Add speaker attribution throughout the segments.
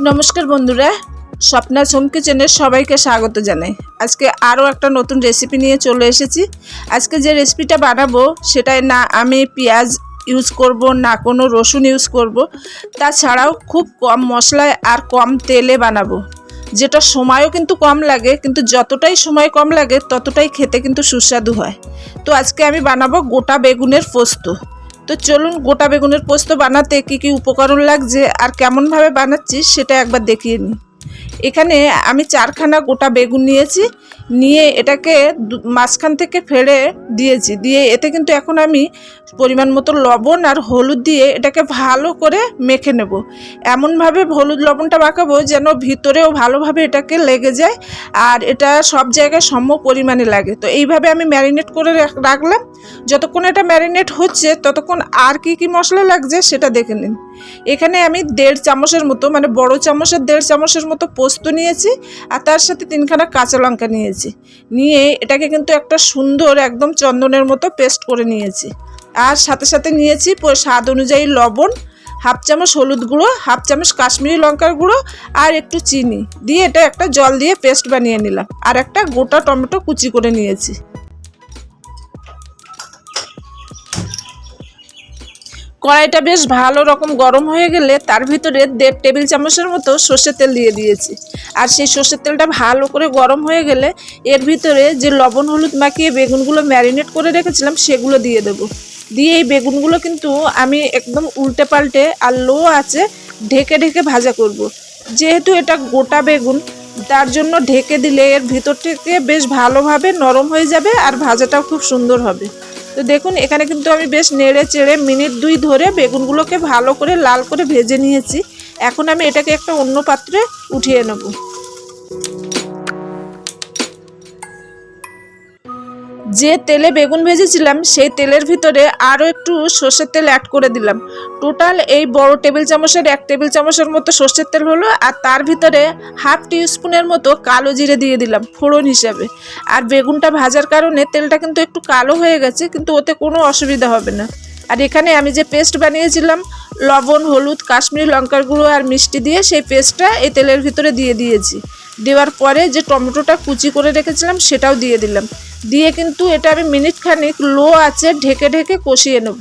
Speaker 1: নমস্কার বন্ধুরা, স্বপ্না হোম কিচেনে সবাইকে স্বাগত জানাই। আজকে আরও একটা নতুন রেসিপি নিয়ে চলে এসেছি। আজকে যে রেসিপিটা বানাবো সেটায় না আমি পেঁয়াজ ইউজ করব, না কোনো রসুন ইউজ করব, তাছাড়াও খুব কম মশলায় আর কম তেলে বানাবো, যেটা সময়ও কিন্তু কম লাগে, কিন্তু যতটাই সময় কম লাগে ততটাই খেতে কিন্তু সুস্বাদু হয়। তো আজকে আমি বানাবো গোটা বেগুনের পোস্ত। তো চলুন গোটা বেগুনের পোস্ত বানাতে কী কী উপকরণ লাগছে আর কেমনভাবে বানাচ্ছি সেটা একবার দেখিয়ে নিই। এখানে আমি 4খানা গোটা বেগুন নিয়েছি, নিয়ে এটাকে মাঝখান থেকে ফেড়ে দিয়েছি। দিয়ে এতে কিন্তু এখন আমি পরিমাণ মতো লবণ আর হলুদ দিয়ে এটাকে ভালো করে মেখে নেব। এমনভাবে হলুদ লবণটা মাখাবো যেন ভিতরেও ভালোভাবে এটাকে লেগে যায় আর এটা সব জায়গায় সম পরিমাণে লাগে। তো এইভাবে আমি ম্যারিনেট করে রাখলাম। যতক্ষণ এটা ম্যারিনেট হচ্ছে ততক্ষণ আর কি মশলা লাগছে সেটা দেখে নিন। এখানে আমি 1.5 চামচের মতো, মানে বড় চামচের 1.5 চামচের মতো পোস্ত নিয়েছি আর তার সাথে 3খানা কাঁচা লঙ্কা নিয়েছি। নিয়ে এটাকে কিন্তু একটা সুন্দর একদম চন্দনের মতো পেস্ট করে নিয়েছি। আর সাথে সাথে নিয়েছি স্বাদ অনুযায়ী লবণ, 1/2 চামচ হলুদ গুঁড়ো, 1/2 চামচ কাশ্মীরি লঙ্কার গুঁড়ো আর একটু চিনি দিয়ে এটা একটা জল দিয়ে পেস্ট বানিয়ে নিলাম। আর একটা গোটা টমেটো কুচি করে নিয়েছি। কড়াইটা বেশ ভালো রকম গরম হয়ে গেলে তার ভিতরে 1.5 টেবিল চামচের মতো সর্ষের তেল দিয়ে দিয়েছি। আর সেই সর্ষের তেলটা ভালো করে গরম হয়ে গেলে এর ভিতরে যে লবণ হলুদ মাখিয়ে বেগুনগুলো ম্যারিনেট করে রেখেছিলাম সেগুলো দিয়ে দেবো। দিয়ে এই বেগুনগুলো কিন্তু আমি একদম উল্টে পাল্টে আর লো আঁচে ঢেকে ঢেকে ভাজা করব। যেহেতু এটা গোটা বেগুন তার জন্য ঢেকে দিলে এর ভিতর থেকে বেশ ভালোভাবে নরম হয়ে যাবে আর ভাজাটাও খুব সুন্দর হবে। তো দেখুন এখানে কিন্তু আমি বেশ নেড়ে চেড়ে মিনিট 2 ধরে বেগুনগুলোকে ভালো করে লাল করে ভেজে নিয়েছি। এখন আমি এটাকে একটা অন্য পাত্রে উঠিয়ে নেব। যে তেলে বেগুন ভেজেছিলাম সেই তেলের ভিতরে আরও একটু সর্ষের তেল অ্যাড করে দিলাম। টোটাল এই বড় টেবিল চামচের 1 টেবিল চামচের মতো সর্ষের তেল হলো। আর তার ভিতরে 1/2 টিস্পুনের মতো কালো জিরে দিয়ে দিলাম ফোড়ন হিসাবে। আর বেগুনটা ভাজার কারণে তেলটা কিন্তু একটু কালো হয়ে গেছে, কিন্তু ওতে কোনো অসুবিধা হবে না। আর এখানে আমি যে পেস্ট বানিয়েছিলাম লবণ হলুদ কাশ্মীরি লঙ্কার গুঁড়ো আর মিষ্টি দিয়ে, সেই পেস্টটা এই তেলের ভিতরে দিয়ে দিয়েছি। দেওয়ার পরে যে টমেটোটা কুচি করে রেখেছিলাম সেটাও দিয়ে দিলাম। দিয়ে কিন্তু এটা আমি মিনিট খানিক লো আঁচে ঢেকে ঢেকে কষিয়ে নেব।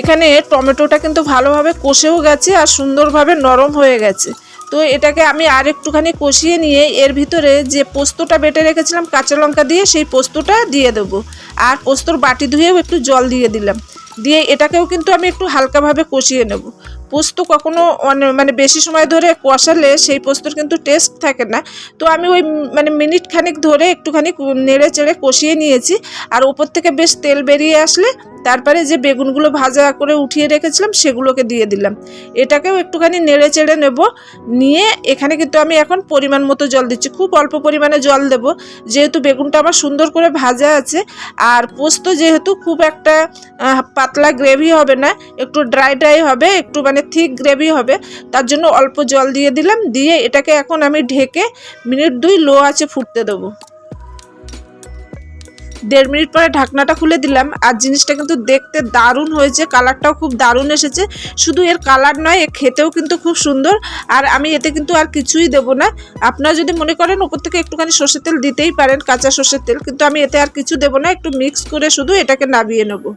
Speaker 1: এখানে টমেটোটা কিন্তু ভালোভাবে কষেও গেছে আর সুন্দরভাবে নরম হয়ে গেছে। তো এটাকে আমি আর একটুখানি কষিয়ে নিয়ে এর ভিতরে যে পোস্তটা বেটে রেখেছিলাম কাঁচা লঙ্কা দিয়ে সেই পোস্তটা দিয়ে দেবো। আর পোস্তর বাটি ধুয়েও একটু জল দিয়ে দিলাম। দিয়ে এটাকেও কিন্তু আমি একটু হালকাভাবে কষিয়ে নেব। পোস্ত কখনো মানে বেশি সময় ধরে কষালে সেই পোস্তর কিন্তু টেস্ট থাকে না। তো আমি ওই মিনিট খানিক ধরে একটুখানি নেড়ে চেড়ে কষিয়ে নিয়েছি। আর ওপর থেকে বেশ তেল বেরিয়ে আসলে তারপরে যে বেগুনগুলো ভাজা করে উঠিয়ে রেখেছিলাম সেগুলোকে দিয়ে দিলাম। এটাকেও একটুখানি নেড়ে চেড়ে নেব। নিয়ে এখানে কিন্তু আমি এখন পরিমাণ মতো জল দিচ্ছি, খুব অল্প পরিমাণে জল দেব, যেহেতু বেগুনটা আমার সুন্দর করে ভাজা আছে। আর পোস্ত যেহেতু খুব একটা পাতলা গ্রেভি হবে না, একটু ড্রাই হবে, একটু থিক গ্রেভি হবে, তার জন্য অল্প জল দিয়ে দিলাম। দিয়ে এটাকে এখন আমি ঢেকে মিনিট 2 লো আঁচে ফুটতে দেবো। 1.5 মিনিট পরে ঢাকনাটা খুলে দিলাম। আর জিনিসটা কিন্তু দেখতে দারুণ হয়েছে, কালারটাও খুব দারুণ এসেছে। শুধু এর কালার নয়, এর খেতেও কিন্তু খুব সুন্দর। আর আমি এতে কিন্তু আর কিছুই দেবো না। আপনারা যদি মনে করেন ওপর থেকে একটুখানি সর্ষের তেল দিতেই পারেন, কাঁচা সর্ষের তেল, কিন্তু আমি এতে আর কিছু দেবো না। একটু মিক্স করে শুধু এটাকে নামিয়ে নেবো।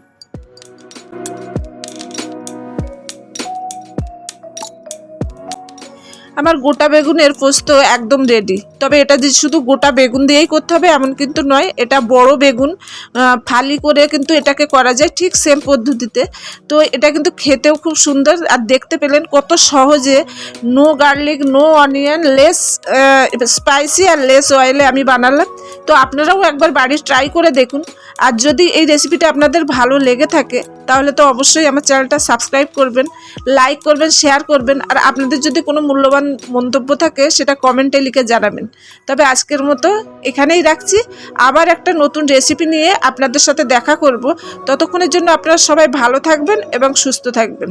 Speaker 1: আমার গোটা বেগুনের পোস্ত একদম রেডি। তবে এটা যে শুধু গোটা বেগুন দিয়েই করতে হবে এমন কিন্তু নয়, এটা বড় বেগুন ফালি করে কিন্তু এটাকে করা যায় ঠিক সেম পদ্ধতিতে। তো এটা কিন্তু খেতেও খুব সুন্দর। আর দেখতে পেলেন কত সহজে, no garlic no onion, less spicy আর লেস অয়েলে আমি বানালাম। তো আপনারাও একবার বাড়ির ট্রাই করে দেখুন। আর যদি এই রেসিপিটা আপনাদের ভালো লেগে থাকে তাহলে তো অবশ্যই আমার চ্যানেলটা সাবস্ক্রাইব করবেন, লাইক করবেন, শেয়ার করবেন। আর আপনাদের যদি কোনো মূল্যবান মন্তব্য থাকে সেটা কমেন্টে লিখে জানাবেন। তবে আজকের মতো এখানেই রাখছি। আবার একটা নতুন রেসিপি নিয়ে আপনাদের সাথে দেখা করব। ততক্ষণের জন্য আপনারা সবাই ভালো থাকবেন এবং সুস্থ থাকবেন।